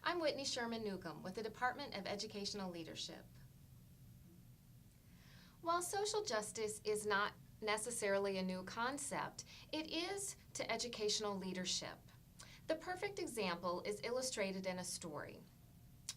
I'm Whitney Sherman Newcomb with the Department of Educational Leadership. While social justice is not necessarily a new concept, it is to educational leadership. The perfect example is illustrated in a story.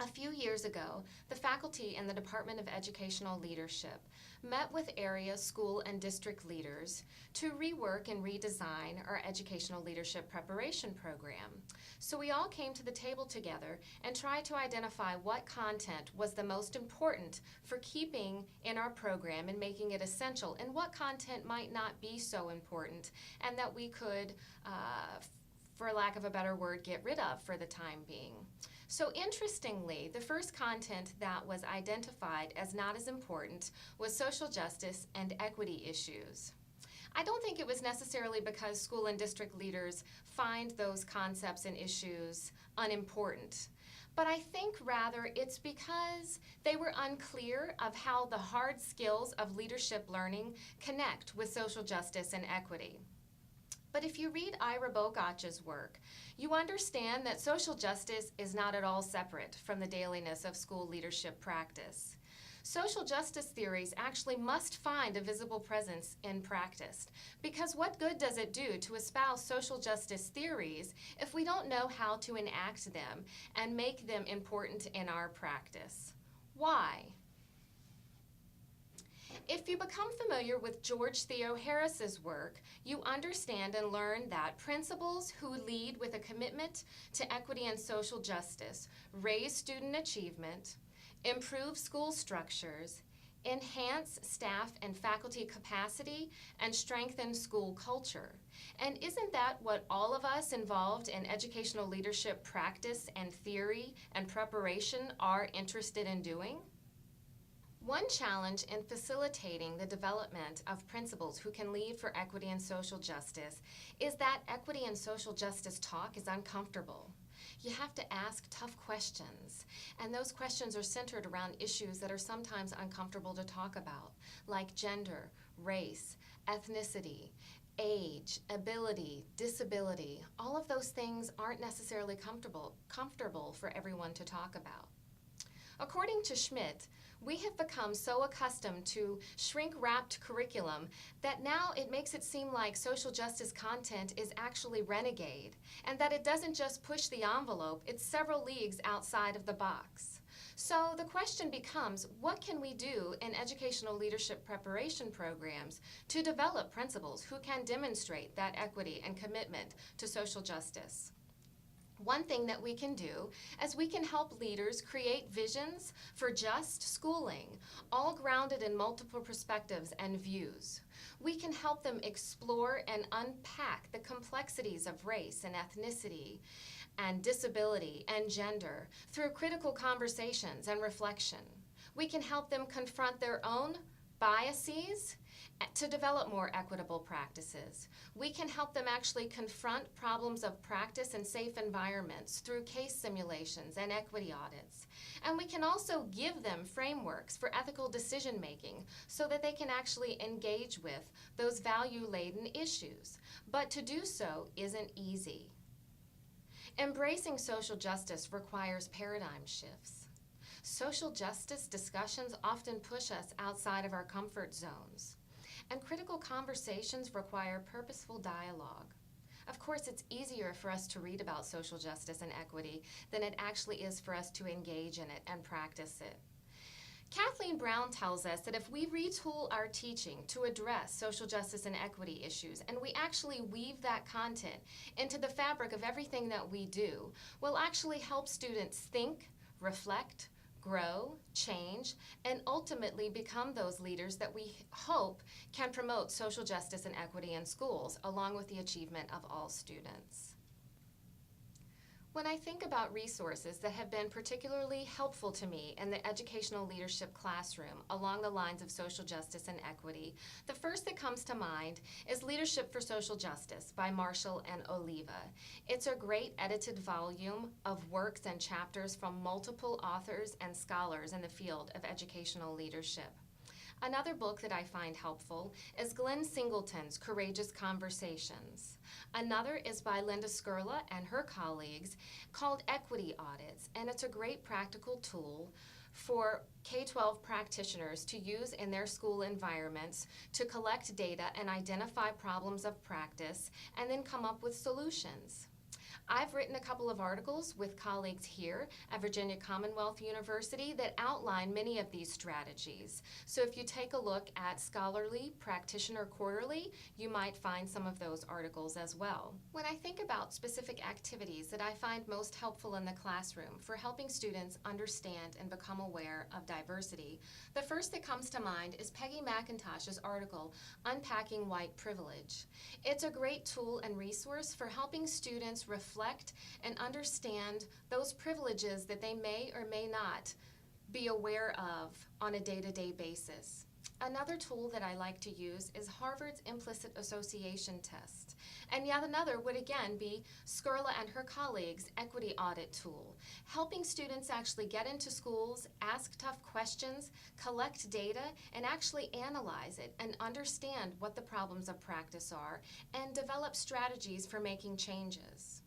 A few years ago, the faculty in the Department of Educational Leadership met with area, school, and district leaders to rework and redesign our educational leadership preparation program. So we all came to the table together and tried to identify what content was the most important for keeping in our program and making it essential, and what content might not be so important and that we could, for lack of a better word, get rid of for the time being. So interestingly, the first content that was identified as not as important was social justice and equity issues. I don't think it was necessarily because school and district leaders find those concepts and issues unimportant, but I think rather it's because they were unclear of how the hard skills of leadership learning connect with social justice and equity. But if you read Ira Bogach's work, you understand that social justice is not at all separate from the dailiness of school leadership practice. Social justice theories actually must find a visible presence in practice, because what good does it do to espouse social justice theories if we don't know how to enact them and make them important in our practice? Why? If you become familiar with George Theo Harris's work, you understand and learn that principals who lead with a commitment to equity and social justice raise student achievement, improve school structures, enhance staff and faculty capacity, and strengthen school culture. And isn't that what all of us involved in educational leadership practice and theory and preparation are interested in doing? One challenge in facilitating the development of principals who can lead for equity and social justice is that equity and social justice talk is uncomfortable. You have to ask tough questions, and those questions are centered around issues that are sometimes uncomfortable to talk about, like gender, race, ethnicity, age, ability, disability. All of those things aren't necessarily comfortable for everyone to talk about. According to Schmidt, we have become so accustomed to shrink-wrapped curriculum that now it makes it seem like social justice content is actually renegade, and that it doesn't just push the envelope, it's several leagues outside of the box. So the question becomes, what can we do in educational leadership preparation programs to develop principals who can demonstrate that equity and commitment to social justice? One thing that we can do is we can help leaders create visions for just schooling, all grounded in multiple perspectives and views. We can help them explore and unpack the complexities of race and ethnicity and disability and gender through critical conversations and reflection. We can help them confront their own biases to develop more equitable practices. We can help them actually confront problems of practice and safe environments through case simulations and equity audits. And we can also give them frameworks for ethical decision making so that they can actually engage with those value-laden issues. But to do so isn't easy. Embracing social justice requires paradigm shifts. Social justice discussions often push us outside of our comfort zones. And critical conversations require purposeful dialogue. Of course, it's easier for us to read about social justice and equity than it actually is for us to engage in it and practice it. Kathleen Brown tells us that if we retool our teaching to address social justice and equity issues, and we actually weave that content into the fabric of everything that we do, we'll actually help students think, reflect, grow, change, and ultimately become those leaders that we hope can promote social justice and equity in schools, along with the achievement of all students. When I think about resources that have been particularly helpful to me in the educational leadership classroom along the lines of social justice and equity, the first that comes to mind is Leadership for Social Justice by Marshall and Oliva. It's a great edited volume of works and chapters from multiple authors and scholars in the field of educational leadership. Another book that I find helpful is Glenn Singleton's Courageous Conversations. Another is by Linda Skurla and her colleagues called Equity Audits, and it's a great practical tool for K-12 practitioners to use in their school environments to collect data and identify problems of practice and then come up with solutions. I've written a couple of articles with colleagues here at Virginia Commonwealth University that outline many of these strategies. So if you take a look at Scholarly Practitioner Quarterly, you might find some of those articles as well. When I think about specific activities that I find most helpful in the classroom for helping students understand and become aware of diversity, the first that comes to mind is Peggy McIntosh's article, Unpacking White Privilege. It's a great tool and resource for helping students reflect and understand those privileges that they may or may not be aware of on a day-to-day basis. Another tool that I like to use is Harvard's Implicit Association Test. And yet another would again be Skurla and her colleagues' Equity Audit tool, helping students actually get into schools, ask tough questions, collect data, and actually analyze it and understand what the problems of practice are and develop strategies for making changes.